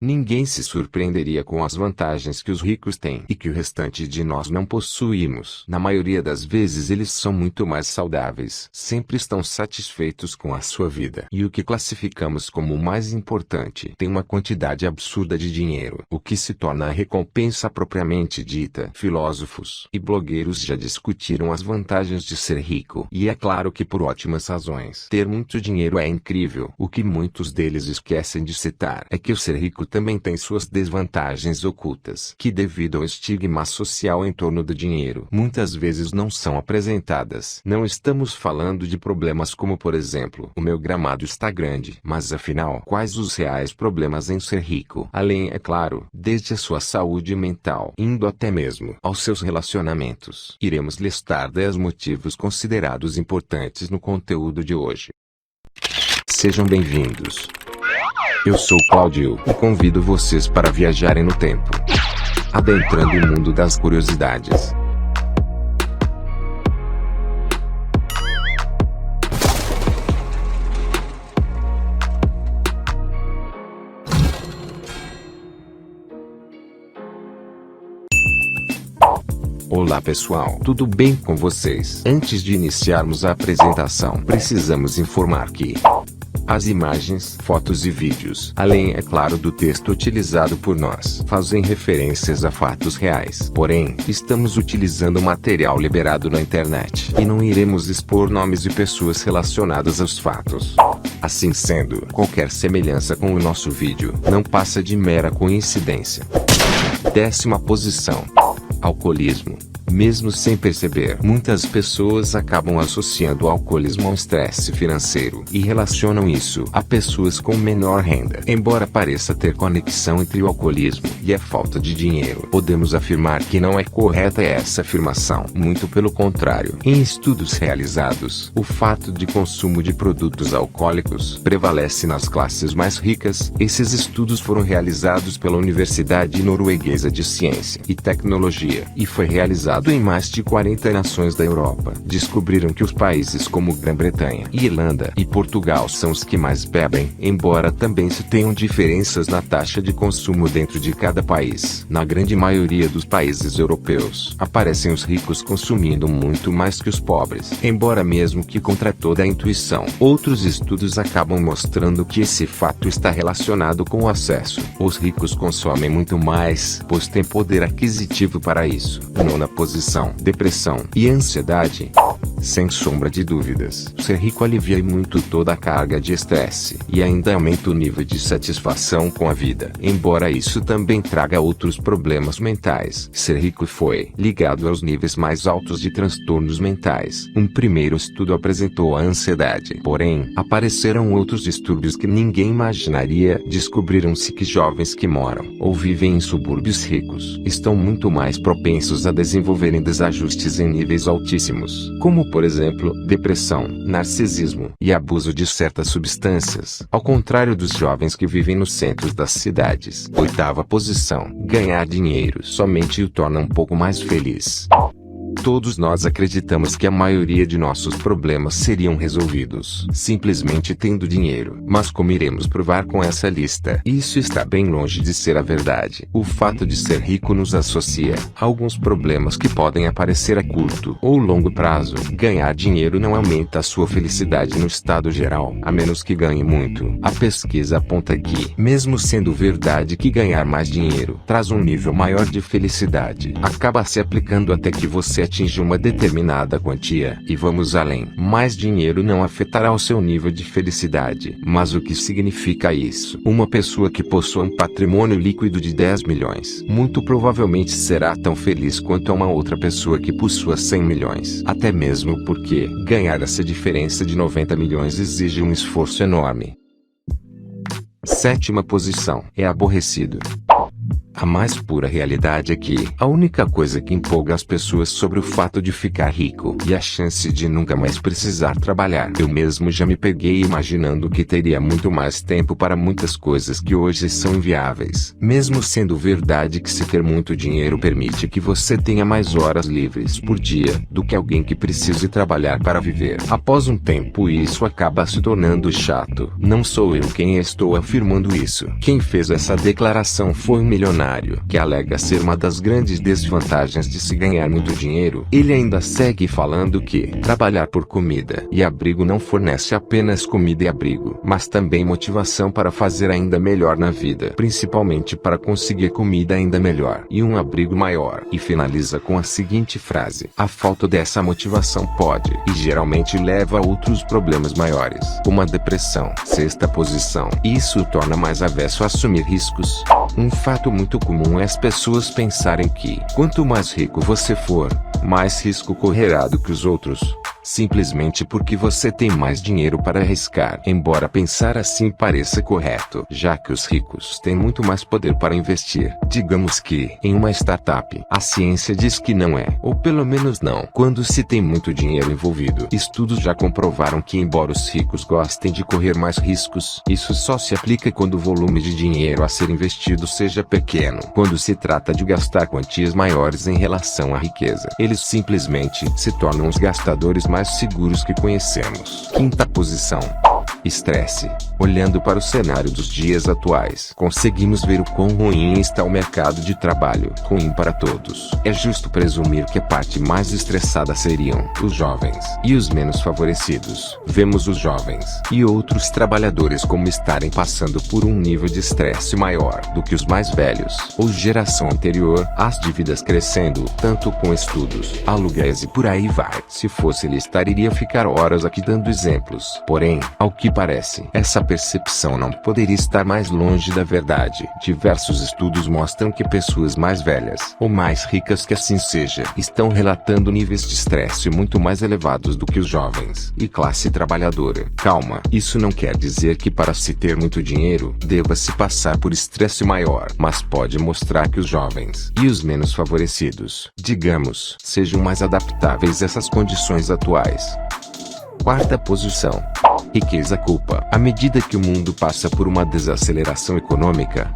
Ninguém se surpreenderia com as vantagens que os ricos têm e que o restante de nós não possuímos. Na maioria das vezes eles são muito mais saudáveis, sempre estão satisfeitos com a sua vida. E o que classificamos como o mais importante, tem uma quantidade absurda de dinheiro, o que se torna a recompensa propriamente dita. Filósofos e blogueiros já discutiram as vantagens de ser rico. E é claro que por ótimas razões. Ter muito dinheiro é incrível. O que muitos deles esquecem de citar é que o ser rico também tem suas desvantagens ocultas, que devido ao estigma social em torno do dinheiro, muitas vezes não são apresentadas. Não estamos falando de problemas como, por exemplo, o meu gramado está grande, mas afinal, quais os reais problemas em ser rico? Além, é claro, desde a sua saúde mental, indo até mesmo aos seus relacionamentos. Iremos listar 10 motivos considerados importantes no conteúdo de hoje. Sejam bem-vindos. Eu sou Cláudio e convido vocês para viajarem no tempo, adentrando o mundo das curiosidades. Olá pessoal, tudo bem com vocês? Antes de iniciarmos a apresentação, precisamos informar que as imagens, fotos e vídeos, além, é claro, do texto utilizado por nós, fazem referências a fatos reais. Porém, estamos utilizando material liberado na internet e não iremos expor nomes de pessoas relacionadas aos fatos. Assim sendo, qualquer semelhança com o nosso vídeo não passa de mera coincidência. 10ª posição: alcoolismo. Mesmo sem perceber, muitas pessoas acabam associando o alcoolismo ao estresse financeiro e relacionam isso a pessoas com menor renda. Embora pareça ter conexão entre o alcoolismo e a falta de dinheiro, podemos afirmar que não é correta essa afirmação. Muito pelo contrário. Em estudos realizados, o fato de consumo de produtos alcoólicos prevalece nas classes mais ricas. Esses estudos foram realizados pela Universidade Norueguesa de Ciência e Tecnologia e foi realizado em mais de 40 nações da Europa. Descobriram que os países como Grã-Bretanha, Irlanda e Portugal são os que mais bebem, embora também se tenham diferenças na taxa de consumo dentro de cada país. Na grande maioria dos países europeus, aparecem os ricos consumindo muito mais que os pobres, embora mesmo que contra toda a intuição. Outros estudos acabam mostrando que esse fato está relacionado com o acesso. Os ricos consomem muito mais, pois têm poder aquisitivo para isso. 9ª posição: depressão e ansiedade. Sem sombra de dúvidas, ser rico alivia muito toda a carga de estresse e ainda aumenta o nível de satisfação com a vida, embora isso também traga outros problemas mentais. Ser rico foi ligado aos níveis mais altos de transtornos mentais. Um primeiro estudo apresentou a ansiedade, porém, apareceram outros distúrbios que ninguém imaginaria. Descobriram-se que jovens que moram ou vivem em subúrbios ricos estão muito mais propensos a desenvolverem desajustes em níveis altíssimos, como por exemplo, depressão, narcisismo e abuso de certas substâncias, ao contrário dos jovens que vivem nos centros das cidades. 8ª posição: ganhar dinheiro somente o torna um pouco mais feliz. Todos nós acreditamos que a maioria de nossos problemas seriam resolvidos simplesmente tendo dinheiro. Mas como iremos provar com essa lista? Isso está bem longe de ser a verdade. O fato de ser rico nos associa a alguns problemas que podem aparecer a curto ou longo prazo. Ganhar dinheiro não aumenta a sua felicidade no estado geral, a menos que ganhe muito. A pesquisa aponta que, mesmo sendo verdade que ganhar mais dinheiro traz um nível maior de felicidade, acaba se aplicando até que você atinge uma determinada quantia. E vamos além. Mais dinheiro não afetará o seu nível de felicidade. Mas o que significa isso? Uma pessoa que possua um patrimônio líquido de 10 milhões, muito provavelmente será tão feliz quanto uma outra pessoa que possua 100 milhões. Até mesmo porque ganhar essa diferença de 90 milhões exige um esforço enorme. 7ª posição: é aborrecido. A mais pura realidade é que a única coisa que empolga as pessoas sobre o fato de ficar rico e a chance de nunca mais precisar trabalhar. Eu mesmo já me peguei imaginando que teria muito mais tempo para muitas coisas que hoje são inviáveis. Mesmo sendo verdade que se ter muito dinheiro permite que você tenha mais horas livres por dia do que alguém que precise trabalhar para viver. Após um tempo isso acaba se tornando chato. Não sou eu quem estou afirmando isso. Quem fez essa declaração foi um milionário que alega ser uma das grandes desvantagens de se ganhar muito dinheiro. Ele ainda segue falando que trabalhar por comida e abrigo não fornece apenas comida e abrigo, mas também motivação para fazer ainda melhor na vida, principalmente para conseguir comida ainda melhor e um abrigo maior. E finaliza com a seguinte frase: a falta dessa motivação pode e geralmente leva a outros problemas maiores, como a depressão. Sexta posição. Isso o torna mais avesso a assumir riscos. Um fato muito comum é as pessoas pensarem que, quanto mais rico você for, mais risco correrá do que os outros, simplesmente porque você tem mais dinheiro para arriscar. Embora pensar assim pareça correto, já que os ricos têm muito mais poder para investir. Digamos que, em uma startup, a ciência diz que não é, ou pelo menos não, quando se tem muito dinheiro envolvido. Estudos já comprovaram que embora os ricos gostem de correr mais riscos, isso só se aplica quando o volume de dinheiro a ser investido seja pequeno. Quando se trata de gastar quantias maiores em relação à riqueza, eles simplesmente se tornam os gastadores mais seguros que conhecemos. Quinta posição. Estresse. Olhando para o cenário dos dias atuais, conseguimos ver o quão ruim está o mercado de trabalho. Ruim para todos. É justo presumir que a parte mais estressada seriam os jovens e os menos favorecidos. Vemos os jovens e outros trabalhadores como estarem passando por um nível de estresse maior do que os mais velhos ou geração anterior, as dívidas crescendo, tanto com estudos, aluguéis e por aí vai. Se fosse listar, iria ficar horas aqui dando exemplos. Porém, ao que parece, essa percepção não poderia estar mais longe da verdade. Diversos estudos mostram que pessoas mais velhas, ou mais ricas que assim seja, estão relatando níveis de estresse muito mais elevados do que os jovens e classe trabalhadora. Calma, isso não quer dizer que para se ter muito dinheiro, deva-se passar por estresse maior, mas pode mostrar que os jovens e os menos favorecidos, digamos, sejam mais adaptáveis a essas condições atuais. Quarta posição. Riqueza culpa. À medida que o mundo passa por uma desaceleração econômica,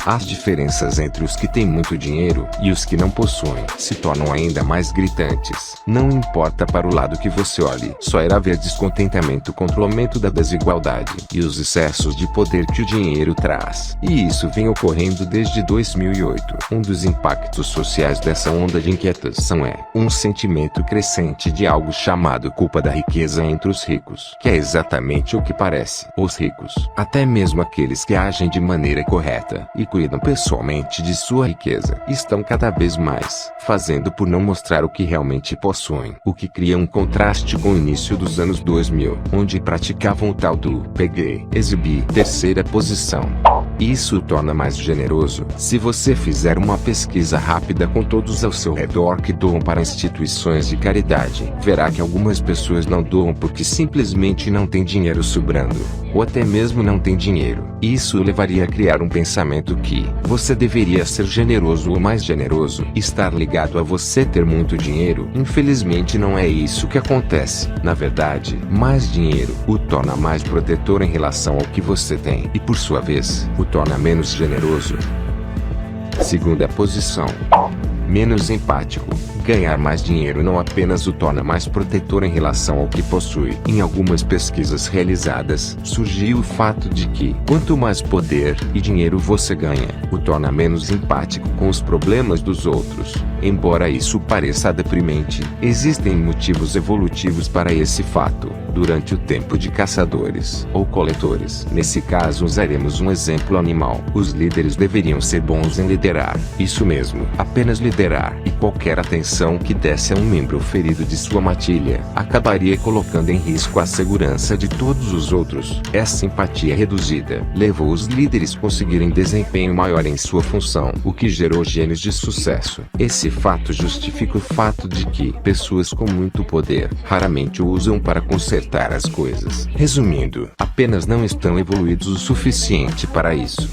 as diferenças entre os que têm muito dinheiro e os que não possuem se tornam ainda mais gritantes. Não importa para o lado que você olhe, só irá haver descontentamento contra o aumento da desigualdade e os excessos de poder que o dinheiro traz. E isso vem ocorrendo desde 2008. Um dos impactos sociais dessa onda de inquietação é um sentimento crescente de algo chamado culpa da riqueza entre os ricos, que é exatamente o que parece. Os ricos, até mesmo aqueles que agem de maneira correta e cuidam pessoalmente de sua riqueza, estão cada vez mais fazendo por não mostrar o que realmente possuem, o que cria um contraste com o início dos anos 2000, onde praticavam o tal do peguei, exibi. Terceira posição. Isso o torna mais generoso. Se você fizer uma pesquisa rápida com todos ao seu redor que doam para instituições de caridade, verá que algumas pessoas não doam porque simplesmente não têm dinheiro sobrando, ou até mesmo não têm dinheiro. Isso o levaria a criar um pensamento que você deveria ser generoso ou mais generoso, estar ligado a você ter muito dinheiro. Infelizmente não é isso que acontece. Na verdade, mais dinheiro o torna mais protetor em relação ao que você tem, e por sua vez, o torna menos generoso. Segunda posição. Menos empático. Ganhar mais dinheiro não apenas o torna mais protetor em relação ao que possui. Em algumas pesquisas realizadas, surgiu o fato de que, quanto mais poder e dinheiro você ganha, o torna menos empático com os problemas dos outros. Embora isso pareça deprimente, existem motivos evolutivos para esse fato. Durante o tempo de caçadores ou coletores, nesse caso usaremos um exemplo animal, os líderes deveriam ser bons em liderar. Isso mesmo, apenas liderar, e qualquer atenção que desse a um membro ferido de sua matilha, acabaria colocando em risco a segurança de todos os outros. Essa empatia reduzida levou os líderes a conseguirem desempenho maior em sua função, o que gerou gênios de sucesso. Esse fato justifica o fato de que pessoas com muito poder raramente o usam para consertar as coisas. Resumindo, apenas não estão evoluídos o suficiente para isso.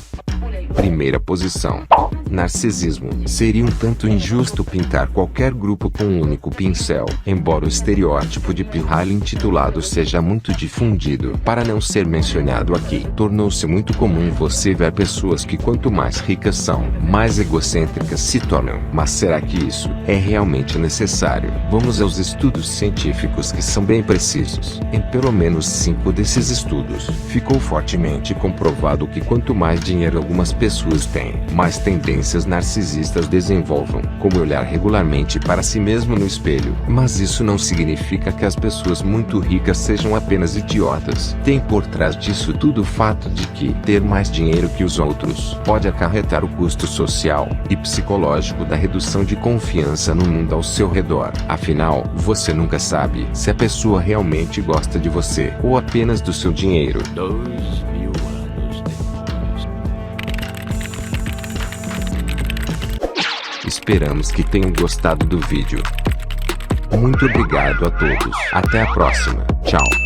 Primeira posição. Narcisismo. Seria um tanto injusto pintar qualquer grupo com um único pincel, embora o estereótipo de pirralho intitulado seja muito difundido. Para não ser mencionado aqui, tornou-se muito comum você ver pessoas que quanto mais ricas são, mais egocêntricas se tornam. Mas será que isso é realmente necessário? Vamos aos estudos científicos que são bem precisos. Em pelo menos 5 desses estudos, ficou fortemente comprovado que quanto mais dinheiro algumas pessoas têm, mais tendências narcisistas desenvolvam, como olhar regularmente para si mesmo no espelho. Mas isso não significa que as pessoas muito ricas sejam apenas idiotas. Tem por trás disso tudo o fato de que ter mais dinheiro que os outros pode acarretar o custo social e psicológico da redução de confiança no mundo ao seu redor. Afinal, você nunca sabe se a pessoa realmente gosta de você ou apenas do seu dinheiro. 2000 anos depois. Esperamos que tenham gostado do vídeo. Muito obrigado a todos. Até a próxima. Tchau.